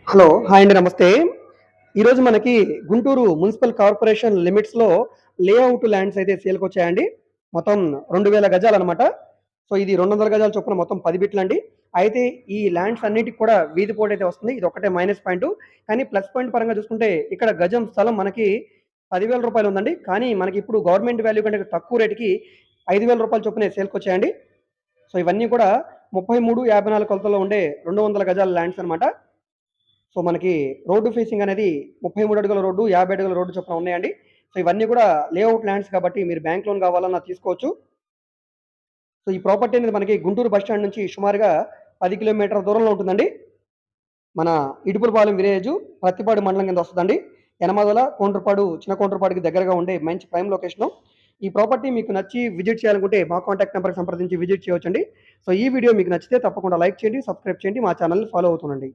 Hello! Hi అండి. నమస్తే. ఈరోజు మనకి గుంటూరు మున్సిపల్ కార్పొరేషన్ లిమిట్స్‌లో లేఅవుట్ ల్యాండ్స్ అయితే సేల్‌కొచ్చాయండి. మొత్తం 2000 గజాలనమాట. సో, ఇది 200 గజాల చొప్పున మొత్తం 10 బిట్లండి. అయితే ఈ ల్యాండ్స్ అన్నిటికి కూడా వీధి పోర్టయితే వస్తుంది. ఇదొక్కటే మైనస్ పాయింటు. కానీ ప్లస్ పాయింట్ పరంగా చూసుకుంటే ఇక్కడ గజం స్థలం మనకి రూ. 10,000 ఉందండి. కానీ మనకిప్పుడు గవర్నమెంట్ వాల్యూ కంటే తక్కువ రేట్‌కి రూ. 5,000 చొప్పునే సేల్‌కొచ్చాయండి. సో, ఇవన్నీ కూడా 33, 54 కొలతల్లో ఉండే 200 గజాల ల్యాండ్స్ అనమాట. సో, మనకి రోడ్డు ఫేసింగ్ అనేది 33 అడుగుల రోడ్డు, 50 అడుగుల రోడ్డు చొప్పున ఉన్నాయండి. సో, ఇవన్నీ కూడా లేఅవుట్ ల్యాండ్స్ కాబట్టి మీరు బ్యాంక్ లోన్ కావాలన్నా తీసుకోవచ్చు. సో, ఈ ప్రాపర్టీ అనేది మనకి గుంటూరు బస్ స్టాండ్ నుంచి సుమారుగా 10 కిలోమీటర్ల దూరంలో ఉంటుందండి. మన ఇడుపులపాలెం విలేజు, ప్రత్తిపాడు మండలం కింద వస్తదండి. యనమదల, కోండ్రుపాడు, చిన్న కోండ్రుపాడుకి దగ్గరగా ఉండే మంచి ప్రైమ్ లొకేషను. ఈ ప్రాపర్టీ మీకు నచ్చి విజిట్ చేయాలనుకుంటే మా కాంటాక్ట్ నంబర్‌కి సంప్రదించి విజిట్ చేయవచ్చండి. సో, ఈ వీడియో మీకు నచ్చితే తప్పకుండా లైక్ చేయండి, సబ్స్క్రైబ్ చేయండి, మా ఛానెల్‌ని ఫాలో అవుతుండండి.